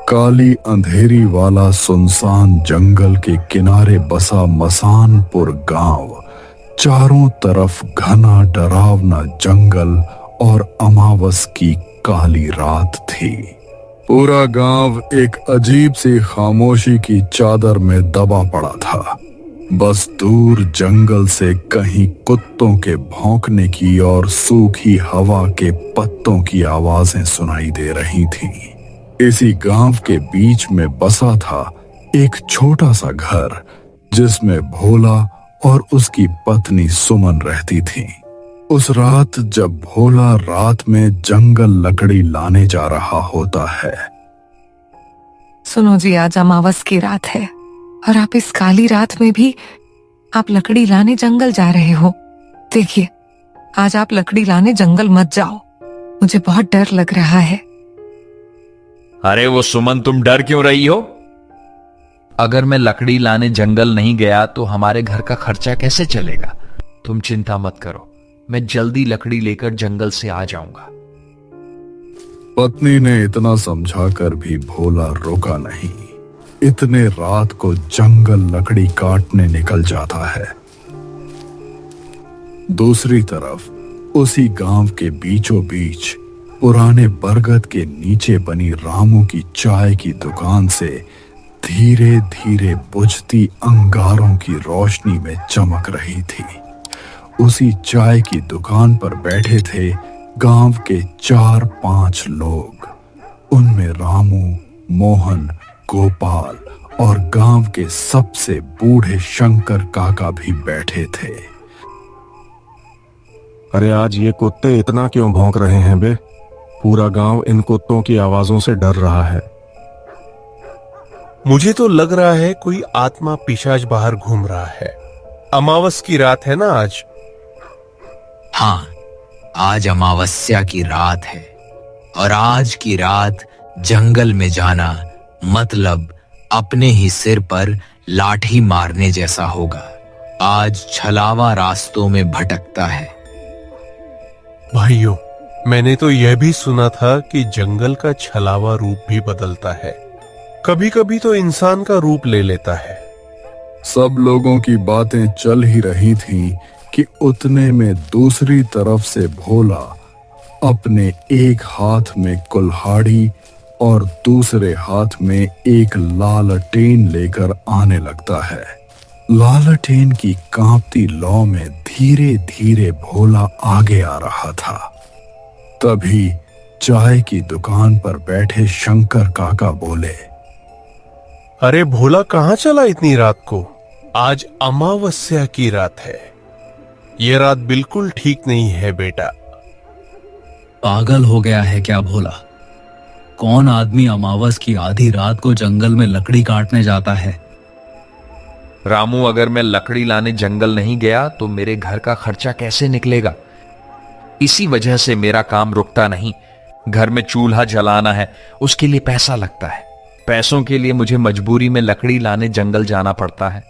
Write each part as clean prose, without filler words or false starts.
काली अंधेरी वाला सुनसान जंगल के किनारे बसा मसानपुर गांव। चारों तरफ घना डरावना जंगल और अमावस की काली रात थी। पूरा गांव एक अजीब सी खामोशी की चादर में दबा पड़ा था। बस दूर जंगल से कहीं कुत्तों के भौंकने की और सूखी हवा के पत्तों की आवाजें सुनाई दे रही थीं। इसी गांव के बीच में बसा था एक छोटा सा घर, जिसमें भोला और उसकी पत्नी सुमन रहती थी। उस रात जब भोला रात में जंगल लकड़ी लाने जा रहा होता है। सुनो जी, आज अमावस की रात है और आप इस काली रात में भी आप लकड़ी लाने जंगल जा रहे हो। देखिए, आज आप लकड़ी लाने जंगल मत जाओ, मुझे बहुत डर लग रहा है। अरे वो सुमन, तुम डर क्यों रही हो? अगर मैं लकड़ी लाने जंगल नहीं गया तो हमारे घर का खर्चा कैसे चलेगा? तुम चिंता मत करो, मैं जल्दी लकड़ी लेकर जंगल से आ जाऊंगा। पत्नी ने इतना समझाकर भी भोला रुका नहीं। इतने रात को जंगल लकड़ी काटने निकल जाता है। दूसरी तरफ उसी गांव के बीचों बीच पुराने बरगद के नीचे बनी रामू की चाय की दुकान से धीरे धीरे बुझती अंगारों की रोशनी में चमक रही थी। उसी चाय की दुकान पर बैठे थे गांव के 4-5 लोग। उनमें रामू, मोहन, गोपाल और गांव के सबसे बूढ़े शंकर काका भी बैठे थे। अरे आज ये कुत्ते इतना क्यों भौंक रहे हैं बे? पूरा गांव इन कुत्तों की आवाजों से डर रहा है। मुझे तो लग रहा है कोई आत्मा पिशाच बाहर घूम रहा है। अमावस की रात है ना आज? हाँ, आज अमावस्या की रात है और आज की रात जंगल में जाना मतलब अपने ही सिर पर लाठी मारने जैसा होगा। आज छलावा रास्तों में भटकता है। भाइयों, मैंने तो यह भी सुना था कि जंगल का छलावा रूप भी बदलता है, कभी कभी तो इंसान का रूप ले लेता है। सब लोगों की बातें चल ही रही थीं कि उतने में दूसरी तरफ से भोला अपने एक हाथ में कुल्हाड़ी और दूसरे हाथ में एक लालटेन लेकर आने लगता है। लालटेन की कांपती लौ में धीरे धीरे भोला आगे आ रहा था। तभी चाय की दुकान पर बैठे शंकर काका बोले, अरे भोला, कहां चला इतनी रात को? आज अमावस्या की रात है। यह रात बिल्कुल ठीक नहीं है बेटा। पागल हो गया है क्या भोला? कौन आदमी अमावस की आधी रात को जंगल में लकड़ी काटने जाता है? रामू, अगर मैं लकड़ी लाने जंगल नहीं गया तो मेरे घर का खर्चा कैसे निकलेगा? इसी वजह से मेरा काम रुकता नहीं। घर में चूल्हा जलाना है, उसके लिए पैसा लगता है। पैसों के लिए मुझे मजबूरी में लकड़ी लाने जंगल जाना पड़ता है।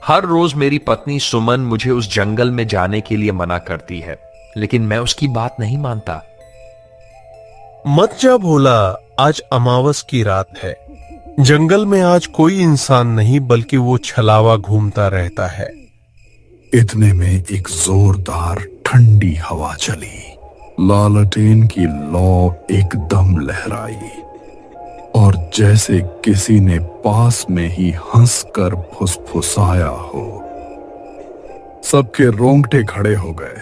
हर रोज मेरी पत्नी सुमन मुझे उस जंगल में जाने के लिए मना करती है, लेकिन मैं उसकी बात नहीं मानता। मत जा भोला, आज अमावस की रात है। जंगल में आज कोई इंसान नहीं बल्कि वो छलावा घूमता रहता है। इतने में एक जोरदार ठंडी हवा चली। लालटेन की लौ एकदम लहराई और जैसे किसी ने पास में ही हंसकर फुसफुसाया हो। सबके रोंगटे खड़े हो गए,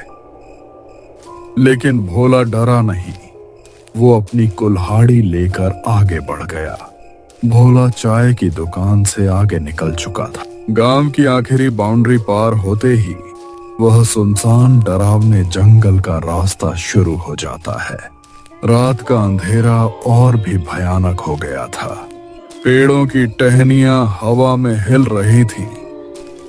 लेकिन भोला डरा नहीं। वो अपनी कुल्हाड़ी लेकर आगे बढ़ गया। भोला चाय की दुकान से आगे निकल चुका था। गांव की आखिरी बाउंड्री पार होते ही वह सुनसान डरावने जंगल का रास्ता शुरू हो जाता है। रात का अंधेरा और भी भयानक हो गया था। पेड़ों की टहनियां हवा में हिल रही थीं।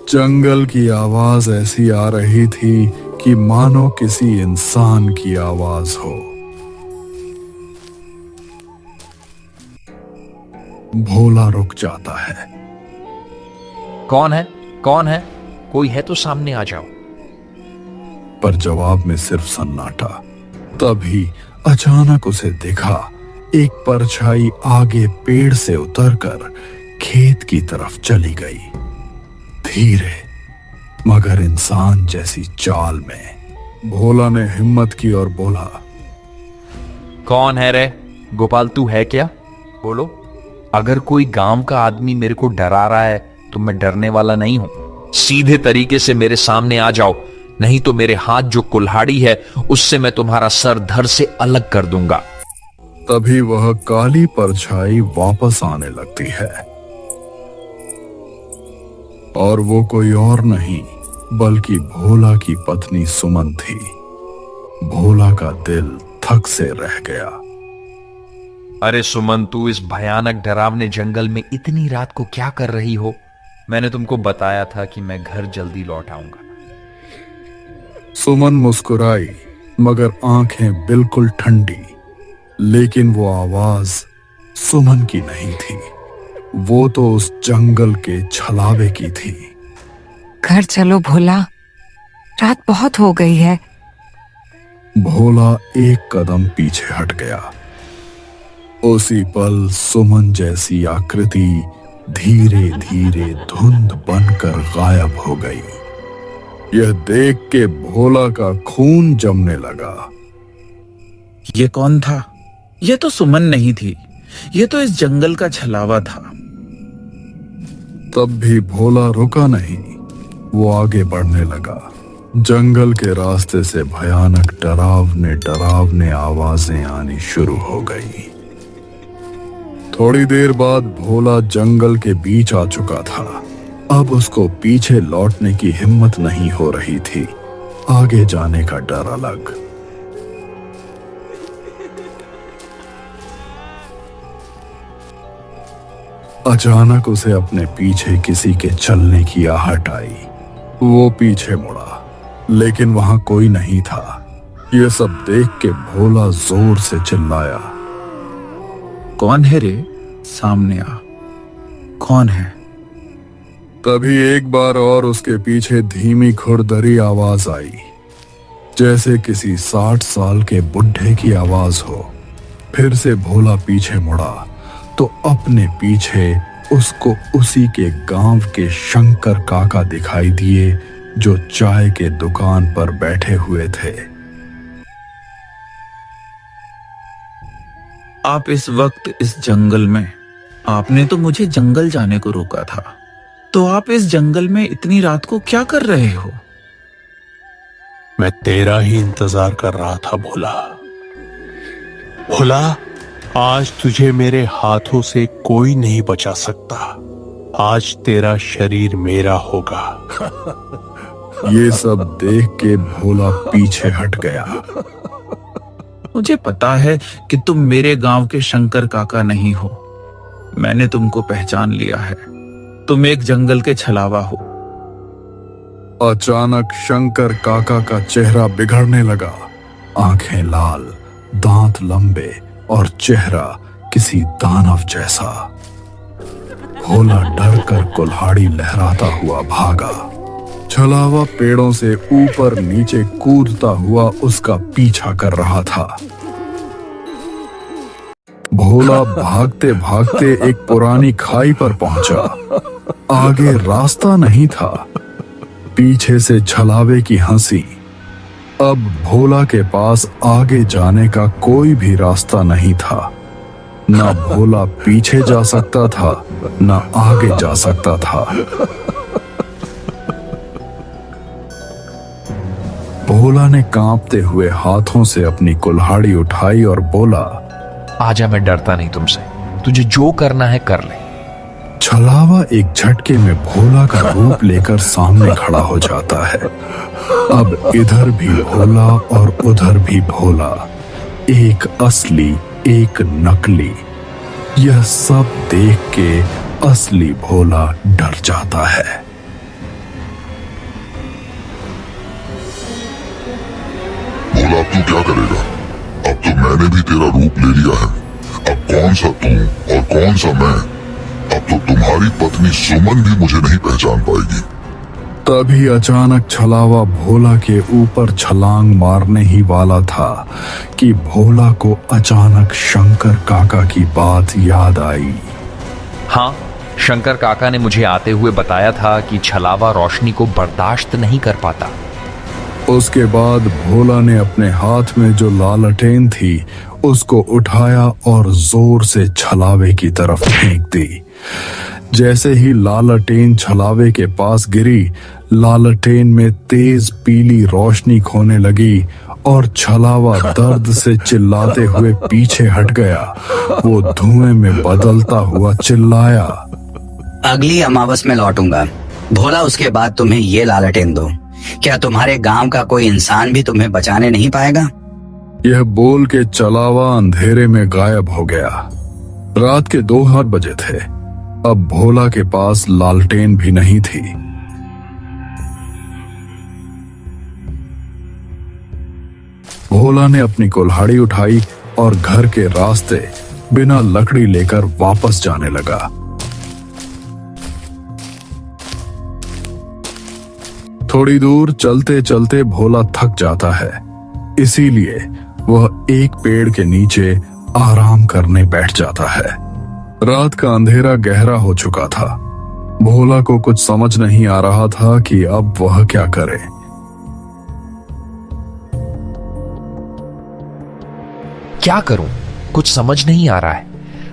जंगल की आवाज ऐसी आ रही थी कि मानो किसी इंसान की आवाज हो। भोला रुक जाता है। कौन है? कौन है? कोई है तो सामने आ जाओ। पर जवाब में सिर्फ सन्नाटा। तभी अचानक उसे दिखा एक परछाई आगे पेड़ से उतरकर खेत की तरफ चली गई, धीरे मगर इंसान जैसी चाल में। भोला ने हिम्मत की और बोला, कौन है रे गोपाल, तू है क्या? बोलो। अगर कोई गांव का आदमी मेरे को डरा रहा है तो मैं डरने वाला नहीं हूं। सीधे तरीके से मेरे सामने आ जाओ, नहीं तो मेरे हाथ जो कुल्हाड़ी है उससे मैं तुम्हारा सर धड़ से अलग कर दूंगा। तभी वह काली परछाई वापस आने लगती है और वो कोई और नहीं बल्कि भोला की पत्नी सुमन थी। भोला का दिल थक से रह गया। अरे सुमन, तू इस भयानक डरावने जंगल में इतनी रात को क्या कर रही हो? मैंने तुमको बताया था कि मैं घर जल्दी लौट आऊंगा। सुमन मुस्कुराई मगर आंखें बिल्कुल ठंडी। लेकिन वो आवाज सुमन की नहीं थी, वो तो उस जंगल के छलावे की थी। घर चलो भोला, रात बहुत हो गई है। भोला एक कदम पीछे हट गया। उसी पल सुमन जैसी आकृति धीरे धीरे धुंध बनकर गायब हो गई। यह देख के भोला का खून जमने लगा। ये कौन था? ये तो सुमन नहीं थी, ये तो इस जंगल का छलावा था। तब भी भोला रुका नहीं, वो आगे बढ़ने लगा। जंगल के रास्ते से भयानक डरावने डरावने आवाजें आनी शुरू हो गई। थोड़ी देर बाद भोला जंगल के बीच आ चुका था। अब उसको पीछे लौटने की हिम्मत नहीं हो रही थी, आगे जाने का डर अलग। अचानक उसे अपने पीछे किसी के चलने की आहट आई। वो पीछे मुड़ा, लेकिन वहां कोई नहीं था। यह सब देख के भोला जोर से चिल्लाया, कौन है रे? सामने आ, कौन है? तभी एक बार और उसके पीछे धीमी खुरदरी आवाज आई, जैसे किसी 60 साल के बुढ़े की आवाज हो। फिर से भोला पीछे मुड़ा तो अपने पीछे उसको उसी के गांव के शंकर काका दिखाई दिए, जो चाय के दुकान पर बैठे हुए थे। आप इस वक्त इस जंगल में? आपने तो मुझे जंगल जाने को रोका था, तो आप इस जंगल में इतनी रात को क्या कर रहे हो? मैं तेरा ही इंतजार कर रहा था भोला। भोला, आज तुझे मेरे हाथों से कोई नहीं बचा सकता। आज तेरा शरीर मेरा होगा। ये सब देख के भोला पीछे हट गया। मुझे पता है कि तुम मेरे गांव के शंकर काका नहीं हो। मैंने तुमको पहचान लिया है। तुम एक जंगल के छलावा हो। अचानक शंकर काका का चेहरा बिगड़ने लगा। आंखें लाल, दांत लंबे और चेहरा किसी दानव जैसा। भोला डर कर कुल्हाड़ी लहराता हुआ भागा। छलावा पेड़ों से ऊपर नीचे कूदता हुआ उसका पीछा कर रहा था। भोला भागते भागते एक पुरानी खाई पर पहुंचा। आगे रास्ता नहीं था, पीछे से छलावे की हंसी। अब भोला के पास आगे जाने का कोई भी रास्ता नहीं था। ना भोला पीछे जा सकता था, ना आगे जा सकता था। भोला ने कांपते हुए हाथों से अपनी कुल्हाड़ी उठाई और बोला, आजा, मैं डरता नहीं तुमसे। तुझे जो करना है कर ले। छलावा एक झटके में भोला का रूप लेकर सामने खड़ा हो जाता है। अब इधर भी भोला और उधर भी भोला, एक असली एक नकली। यह सब देख के असली भोला डर जाता है। भोला, अब तू क्या करेगा? अब तो मैंने भी तेरा रूप ले लिया है। अब कौन सा तू और कौन सा मैं? अब तो तुम्हारी पत्नी सुमन भी मुझे नहीं पहचान पाएगी। तभी अचानक छलावा भोला के ऊपर छलांग मारने ही वाला था कि भोला को अचानक शंकर काका की बात याद आई। हाँ, शंकर काका ने मुझे आते हुए बताया था कि छलावा रोशनी को बर्दाश्त नहीं कर पाता। उसके बाद भोला ने अपने हाथ में जो लालटेन थी उसको उठाया और जोर से छलावे की तरफ फेंक दी। जैसे ही लालटेन छलावे के पास गिरी, लालटेन में तेज पीली रोशनी खोने लगी और छलावा दर्द से चिल्लाते हुए पीछे हट गया। वो धुएं में बदलता हुआ चिल्लाया, अगली अमावस में लौटूंगा। भोला, उसके बाद तुम्हें ये लालटेन दो। क्या तुम्हारे गांव का कोई इंसान भी तुम्हें बचाने नहीं पाएगा? यह बोल के छलावा अंधेरे में गायब हो गया। रात के 2 बजे थे। अब भोला के पास लालटेन भी नहीं थी। भोला ने अपनी कुल्हाड़ी उठाई और घर के रास्ते बिना लकड़ी लेकर वापस जाने लगा। थोड़ी दूर चलते चलते भोला थक जाता है, इसीलिए वह एक पेड़ के नीचे आराम करने बैठ जाता है। रात का अंधेरा गहरा हो चुका था। भोला को कुछ समझ नहीं आ रहा था कि अब वह क्या करे। क्या करूं, कुछ समझ नहीं आ रहा है।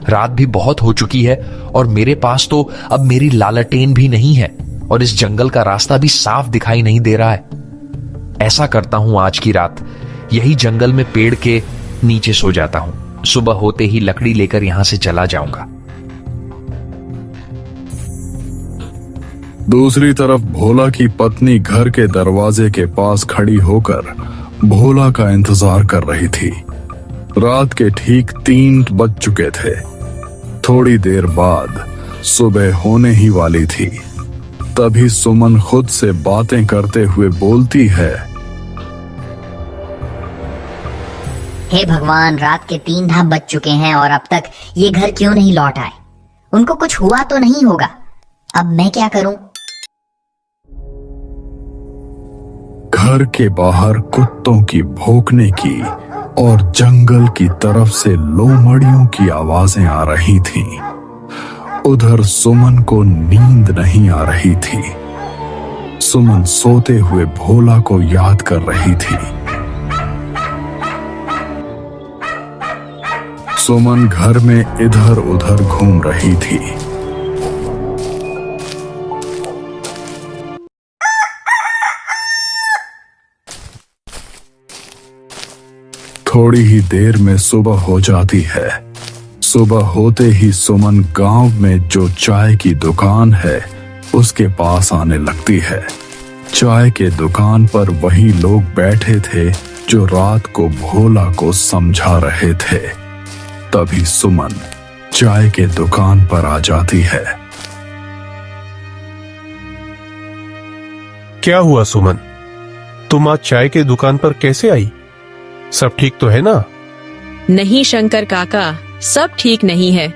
रात भी बहुत हो चुकी है और मेरे पास तो अब मेरी लालटेन भी नहीं है और इस जंगल का रास्ता भी साफ दिखाई नहीं दे रहा है। ऐसा करता हूं, आज की रात यही जंगल में पेड़ के नीचे सो जाता हूं। सुबह होते ही लकड़ी लेकर यहां से चला जाऊंगा। दूसरी तरफ भोला की पत्नी घर के दरवाजे के पास खड़ी होकर भोला का इंतजार कर रही थी। रात के ठीक 3 बज चुके थे। थोड़ी देर बाद सुबह होने ही वाली थी। तभी सुमन खुद से बातें करते हुए बोलती है, हे भगवान, रात के 3 ढाब बज चुके हैं और अब तक ये घर क्यों नहीं लौट आए? उनको कुछ हुआ तो नहीं होगा? अब मैं क्या करूं? घर के बाहर कुत्तों की भौंकने की और जंगल की तरफ से लोमड़ियों की आवाजें आ रही थीं। उधर सुमन को नींद नहीं आ रही थी। सुमन सोते हुए भोला को याद कर रही थी। सुमन घर में इधर उधर घूम रही थी। थोड़ी ही देर में सुबह हो जाती है। सुबह होते ही सुमन गांव में जो चाय की दुकान है उसके पास आने लगती है। चाय के दुकान पर वही लोग बैठे थे जो रात को भोला को समझा रहे थे। तभी सुमन चाय के दुकान पर आ जाती है। क्या हुआ सुमन, तुम आज चाय के दुकान पर कैसे आई? सब ठीक तो है ना? नहीं शंकर काका, सब ठीक नहीं है।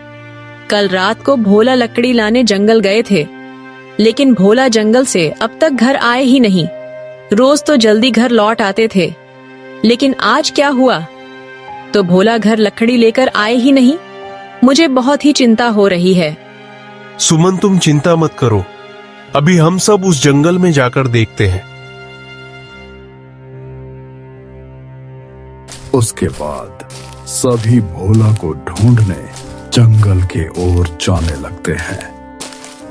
कल रात को भोला लकड़ी लाने जंगल गए थे, लेकिन भोला जंगल से अब तक घर आए ही नहीं। रोज तो जल्दी घर लौट आते थे, लेकिन आज क्या हुआ? तो भोला घर लकड़ी लेकर आए ही नहीं। मुझे बहुत ही चिंता हो रही है। सुमन, तुम चिंता मत करो, अभी हम सब उस जंगल में जाकर देखते हैं। उसके बाद सभी भोला को ढूंढने जंगल के ओर जाने लगते हैं।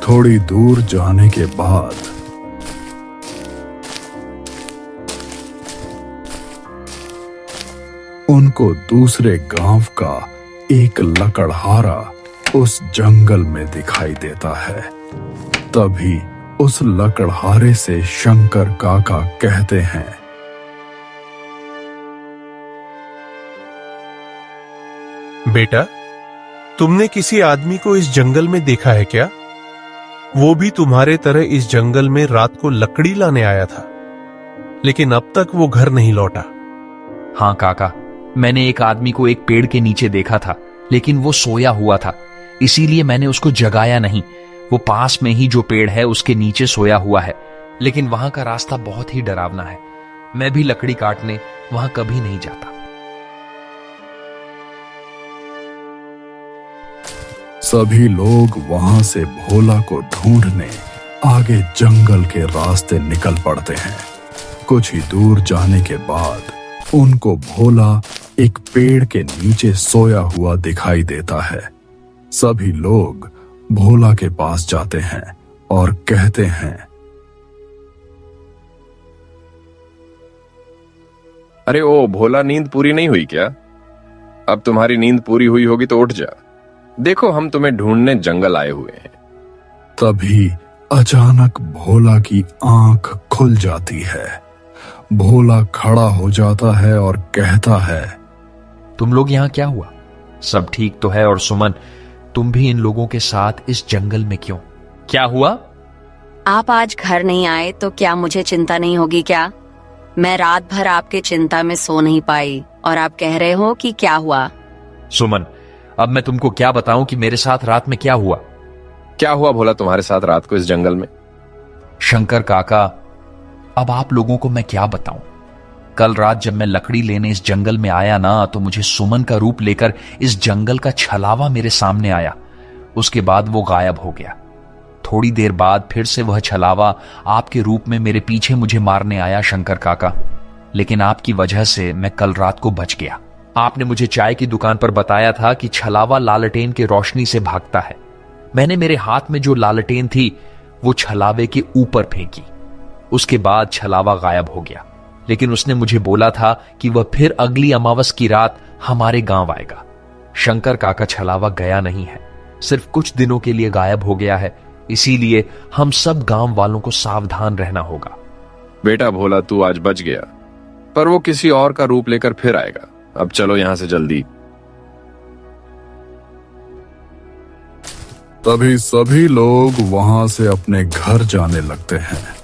थोड़ी दूर जाने के बाद उनको दूसरे गांव का एक लकड़हारा उस जंगल में दिखाई देता है। तभी उस लकड़हारे से शंकर काका कहते हैं, बेटा, तुमने किसी आदमी को इस जंगल में देखा है क्या? वो भी तुम्हारे तरह इस जंगल में रात को लकड़ी लाने आया था, लेकिन अब तक वो घर नहीं लौटा। हाँ काका, मैंने एक आदमी को एक पेड़ के नीचे देखा था, लेकिन वो सोया हुआ था, इसीलिए मैंने उसको जगाया नहीं। वो पास में ही जो पेड़ है उसके नीचे सोया हुआ है। लेकिन वहां का रास्ता बहुत ही डरावना है। मैं भी लकड़ी काटने वहां कभी नहीं जाता। सभी लोग वहां से भोला को ढूंढने आगे जंगल के रास्ते निकल पड़ते हैं। कुछ ही दूर जाने के बाद उनको भोला एक पेड़ के नीचे सोया हुआ दिखाई देता है। सभी लोग भोला के पास जाते हैं और कहते हैं, अरे ओ भोला, नींद पूरी नहीं हुई क्या? अब तुम्हारी नींद पूरी हुई होगी तो उठ जा। देखो, हम तुम्हें ढूंढने जंगल आए हुए हैं। तभी अचानक भोला की आंख खुल जाती है। भोला खड़ा हो जाता है और कहता है, तुम लोग यहां क्या हुआ? सब ठीक तो है? और सुमन, तुम भी इन लोगों के साथ इस जंगल में क्यों? क्या हुआ? आप आज घर नहीं आए तो क्या मुझे चिंता नहीं होगी क्या? मैं रात भर आपके चिंता में सो नहीं पाई और आप कह रहे हो कि क्या हुआ? सुमन, अब मैं तुमको क्या बताऊं कि मेरे साथ रात में क्या हुआ? क्या हुआ भोला तुम्हारे साथ रात को इस जंगल में? शंकर काका, अब आप लोगों को मैं क्या बताऊं। कल रात जब मैं लकड़ी लेने इस जंगल में आया ना, तो मुझे सुमन का रूप लेकर इस जंगल का छलावा मेरे सामने आया। उसके बाद वो गायब हो गया। थोड़ी देर बाद फिर से वह छलावा आपके रूप में मेरे पीछे मुझे मारने आया शंकर काका। लेकिन आपकी वजह से मैं कल रात को बच गया। आपने मुझे चाय की दुकान पर बताया था कि छलावा लालटेन की रोशनी से भागता है। मैंने मेरे हाथ में जो लालटेन थी वो छलावे के ऊपर फेंकी। उसके बाद छलावा गायब हो गया। लेकिन उसने मुझे बोला था कि वह फिर अगली अमावस की रात हमारे गांव आएगा। शंकर काका, छलावा गया नहीं है, सिर्फ कुछ दिनों के लिए गायब हो गया है। इसीलिए हम सब गांव वालों को सावधान रहना होगा। बेटा भोला, तू आज बच गया, पर वो किसी और का रूप लेकर फिर आएगा। अब चलो यहां से जल्दी। तभी सभी लोग वहां से अपने घर जाने लगते हैं।